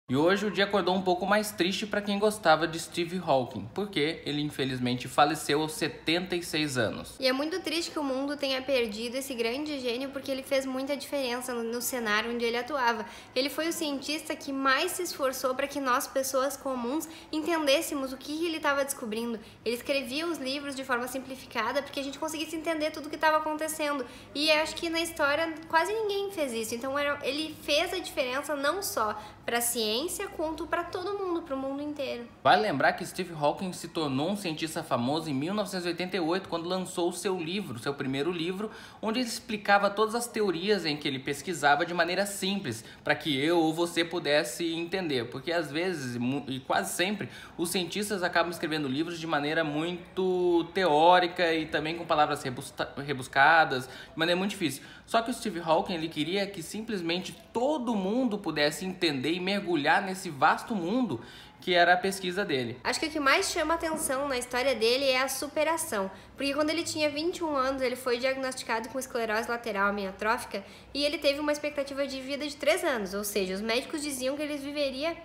E hoje o dia acordou um pouco mais triste para quem gostava de Steve Hawking, porque ele infelizmente faleceu aos 76 anos. E é muito triste que o mundo tenha perdido esse grande gênio porque ele fez muita diferença no cenário onde ele atuava. Ele foi o cientista que mais se esforçou para que nós, pessoas comuns, entendêssemos o que ele estava descobrindo. Ele escrevia os livros de forma simplificada para que a gente conseguisse entender tudo o que estava acontecendo. E eu acho que na história quase ninguém fez isso. Então ele fez a diferença não só para a ciência, quanto para todo mundo, para o mundo inteiro. Vale lembrar que Steve Hawking se tornou um cientista famoso em 1988, quando lançou seu primeiro livro, onde ele explicava todas as teorias em que ele pesquisava de maneira simples, para que eu ou você pudesse entender, porque às vezes, e quase sempre, os cientistas acabam escrevendo livros de maneira muito teórica e também com palavras rebuscadas, de maneira muito difícil. Só que o Steve Hawking, ele queria que simplesmente todo mundo pudesse entender e mergulhar nesse vasto mundo que era a pesquisa dele. Acho que o que mais chama atenção na história dele é a superação, porque quando ele tinha 21 anos, ele foi diagnosticado com esclerose lateral amiotrófica e ele teve uma expectativa de vida de 3 anos, ou seja, os médicos diziam que ele viveria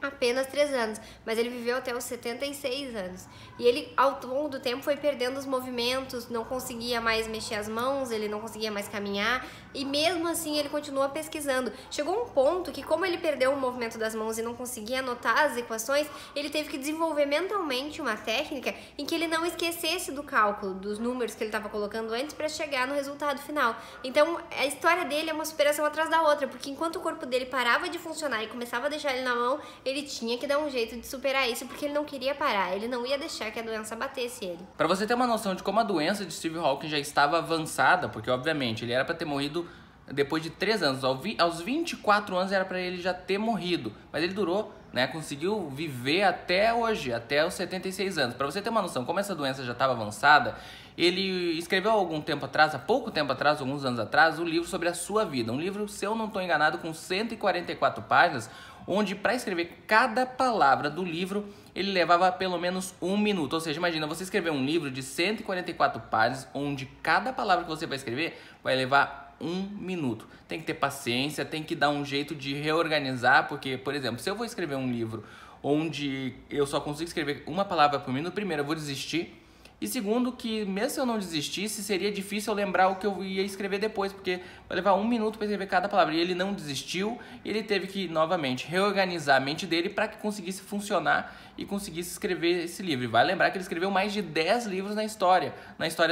apenas 3 anos, mas ele viveu até os 76 anos. E ele, ao longo do tempo, foi perdendo os movimentos, não conseguia mais mexer as mãos, ele não conseguia mais caminhar, e mesmo assim ele continua pesquisando. Chegou um ponto que, como ele perdeu o movimento das mãos e não conseguia anotar as equações, ele teve que desenvolver mentalmente uma técnica em que ele não esquecesse do cálculo, dos números que ele estava colocando antes para chegar no resultado final. Então, a história dele é uma superação atrás da outra, porque enquanto o corpo dele parava de funcionar e começava a deixar ele na mão, ele tinha que dar um jeito de superar isso, porque ele não queria parar, ele não ia deixar que a doença batesse ele. Para você ter uma noção de como a doença de Steve Hawking já estava avançada, porque obviamente ele era para ter morrido depois de 3 anos, aos 24 anos era para ele já ter morrido, mas ele durou, conseguiu viver até hoje, até os 76 anos. Para você ter uma noção como essa doença já estava avançada, ele escreveu há pouco tempo atrás, alguns anos atrás, um livro sobre a sua vida. Um livro, se eu não estou enganado, com 144 páginas, onde para escrever cada palavra do livro, ele levava pelo menos 1 minuto. Ou seja, imagina você escrever um livro de 144 páginas, onde cada palavra que você vai escrever vai levar 1 minuto. Tem que ter paciência, tem que dar um jeito de reorganizar, porque, por exemplo, se eu vou escrever um livro onde eu só consigo escrever uma palavra por minuto, primeiro eu vou desistir, e segundo, que mesmo se eu não desistisse, seria difícil eu lembrar o que eu ia escrever depois, porque vai levar 1 minuto para escrever cada palavra. E ele não desistiu, ele teve que, novamente, reorganizar a mente dele para que conseguisse funcionar e conseguisse escrever esse livro. E vai lembrar que ele escreveu mais de 10 livros na história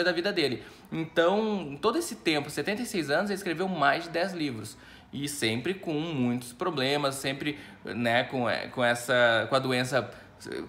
da vida dele. Então, todo esse tempo, 76 anos, ele escreveu mais de 10 livros. E sempre com muitos problemas, sempre com a doença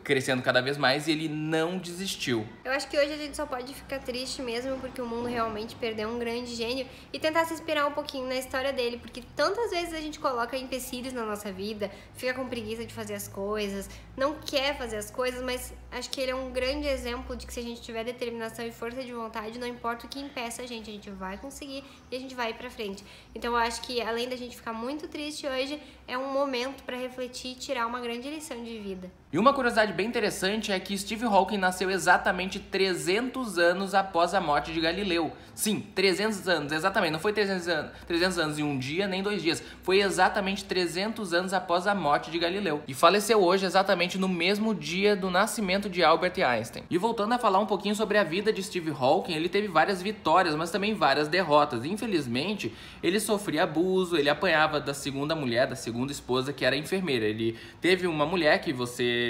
crescendo cada vez mais, e ele não desistiu. Eu acho que hoje a gente só pode ficar triste mesmo porque o mundo realmente perdeu um grande gênio e tentar se inspirar um pouquinho na história dele, porque tantas vezes a gente coloca empecilhos na nossa vida, fica com preguiça de fazer as coisas, não quer fazer as coisas, mas acho que ele é um grande exemplo de que se a gente tiver determinação e força de vontade, não importa o que impeça a gente vai conseguir e a gente vai pra frente. Então eu acho que além da gente ficar muito triste hoje, é um momento para refletir e tirar uma grande lição de vida. E uma curiosidade bem interessante é que Steve Hawking nasceu exatamente 300 anos após a morte de Galileu. Sim, 300 anos, exatamente. Não foi 300 anos em um dia, nem 2 dias. Foi exatamente 300 anos após a morte de Galileu. E faleceu hoje exatamente no mesmo dia do nascimento de Albert Einstein. E voltando a falar um pouquinho sobre a vida de Steve Hawking, ele teve várias vitórias, mas também várias derrotas. Infelizmente, ele sofria abuso, ele apanhava da segunda mulher, da segunda esposa, que era enfermeira. Ele teve uma mulher que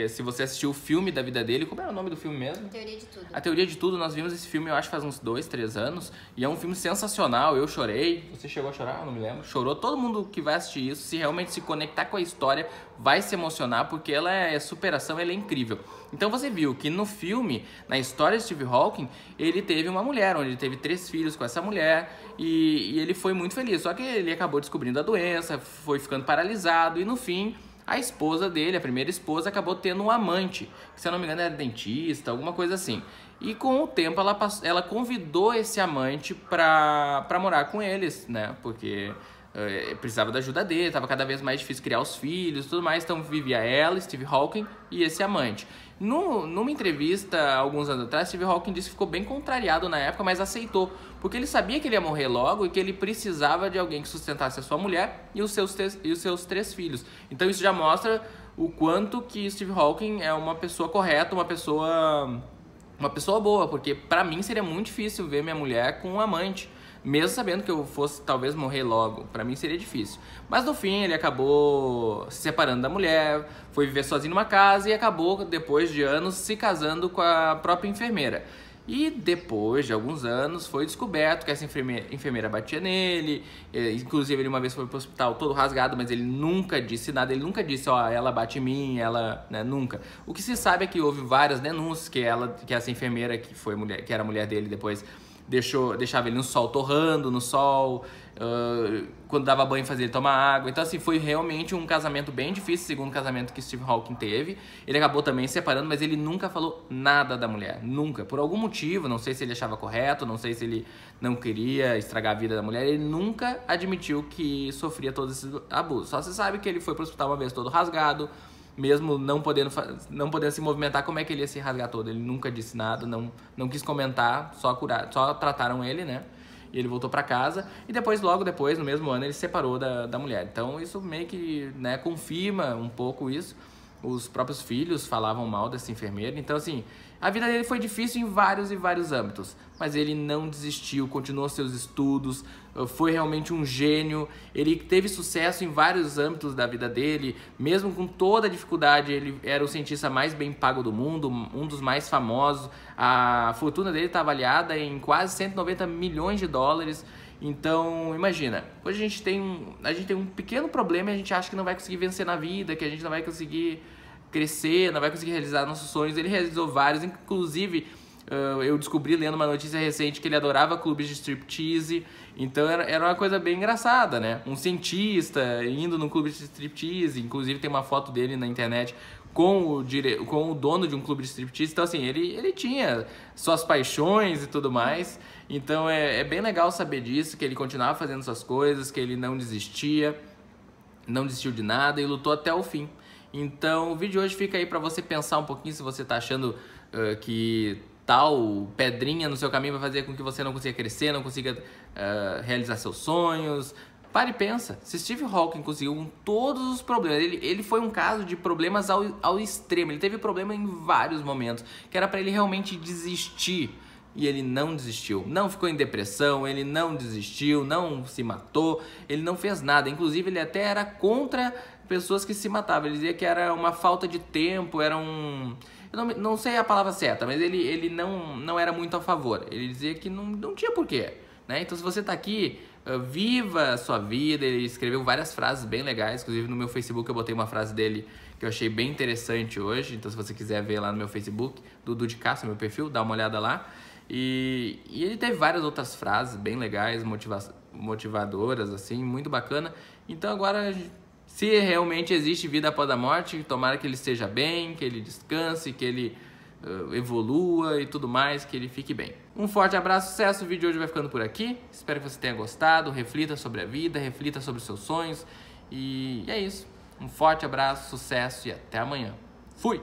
se você assistiu o filme da vida dele, como era o nome do filme mesmo? Teoria de Tudo. A Teoria de Tudo, nós vimos esse filme, eu acho, faz uns 2, 3 anos, e é um filme sensacional. Eu chorei, você chegou a chorar? Eu não me lembro. Chorou. Todo mundo que vai assistir isso, se realmente se conectar com a história, vai se emocionar, porque ela é superação, ela é incrível. Então você viu que no filme, na história de Steve Hawking, ele teve uma mulher, onde ele teve 3 filhos com essa mulher, e ele foi muito feliz. Só que ele acabou descobrindo a doença, foi ficando paralisado, e no fim, a esposa dele, a primeira esposa, acabou tendo um amante, que se eu não me engano era dentista, alguma coisa assim. E com o tempo ela convidou esse amante pra morar com eles, porque precisava da ajuda dele, estava cada vez mais difícil criar os filhos e tudo mais, então vivia ela, Steve Hawking e esse amante. Numa entrevista alguns anos atrás, Steve Hawking disse que ficou bem contrariado na época, mas aceitou, porque ele sabia que ele ia morrer logo e que ele precisava de alguém que sustentasse a sua mulher e os seus 3 filhos. Então isso já mostra o quanto que Steve Hawking é uma pessoa correta, uma pessoa boa, porque pra mim seria muito difícil ver minha mulher com um amante. Mesmo sabendo que eu fosse talvez morrer logo, pra mim seria difícil. Mas no fim ele acabou se separando da mulher, foi viver sozinho numa casa e acabou, depois de anos, se casando com a própria enfermeira. E depois de alguns anos foi descoberto que essa enfermeira batia nele, inclusive ele uma vez foi pro hospital todo rasgado, mas ele nunca disse nada, ele nunca disse, ó, ela bate em mim, ela, né, nunca. O que se sabe é que houve várias denúncias que essa enfermeira que era mulher dele depois deixava ele no sol torrando, no sol, quando dava banho fazia ele tomar água. Então assim, foi realmente um casamento bem difícil, segundo casamento que Steve Hawking teve. Ele acabou também se separando, mas ele nunca falou nada da mulher, nunca. Por algum motivo, não sei se ele achava correto, não sei se ele não queria estragar a vida da mulher, ele nunca admitiu que sofria todos esses abusos. Só se sabe que ele foi pro hospital uma vez todo rasgado, mesmo não podendo se movimentar, como é que ele ia se rasgar todo? Ele nunca disse nada, não quis comentar, só trataram ele, né? E ele voltou pra casa e logo depois, no mesmo ano, ele se separou da mulher. Então isso meio que, né, confirma um pouco isso. Os próprios filhos falavam mal dessa enfermeira. Então assim, a vida dele foi difícil em vários e vários âmbitos, mas ele não desistiu, continuou seus estudos, foi realmente um gênio. Ele teve sucesso em vários âmbitos da vida dele, mesmo com toda a dificuldade. Ele era o cientista mais bem pago do mundo, um dos mais famosos. A fortuna dele está avaliada em quase 190 milhões de dólares. Então, imagina, hoje a gente tem um pequeno problema e a gente acha que não vai conseguir vencer na vida, que a gente não vai conseguir crescer, não vai conseguir realizar nossos sonhos. Ele realizou vários, inclusive eu descobri lendo uma notícia recente que ele adorava clubes de striptease. Então era uma coisa bem engraçada, né? Um cientista indo num clube de striptease, inclusive tem uma foto dele na internet com o dono de um clube de striptease. Então assim, ele tinha suas paixões e tudo mais. Então é bem legal saber disso, que ele continuava fazendo suas coisas, que ele não desistiu de nada e lutou até o fim. Então o vídeo de hoje fica aí para você pensar um pouquinho se você tá achando que tal pedrinha no seu caminho vai fazer com que você não consiga crescer, não consiga realizar seus sonhos. Pare e pensa, se Steve Hawking conseguiu com todos os problemas, ele foi um caso de problemas ao extremo, ele teve problema em vários momentos, que era para ele realmente desistir, e ele não desistiu, não ficou em depressão, ele não desistiu, não se matou, ele não fez nada, inclusive ele até era contra pessoas que se matavam, ele dizia que era uma falta de tempo, era um... Eu não sei a palavra certa, mas ele não era muito a favor, ele dizia que não tinha porquê, né? Então se você tá aqui, viva a sua vida. Ele escreveu várias frases bem legais, inclusive no meu Facebook eu botei uma frase dele que eu achei bem interessante hoje, então se você quiser ver lá no meu Facebook, Dudu de Castro, meu perfil, dá uma olhada lá. E ele teve várias outras frases bem legais, motivadoras, assim, muito bacana. Então agora, se realmente existe vida após a morte, tomara que ele esteja bem, que ele descanse, que ele evolua e tudo mais, que ele fique bem. Um forte abraço, sucesso, o vídeo de hoje vai ficando por aqui. Espero que você tenha gostado, reflita sobre a vida, reflita sobre os seus sonhos. E é isso. Um forte abraço, sucesso e até amanhã. Fui!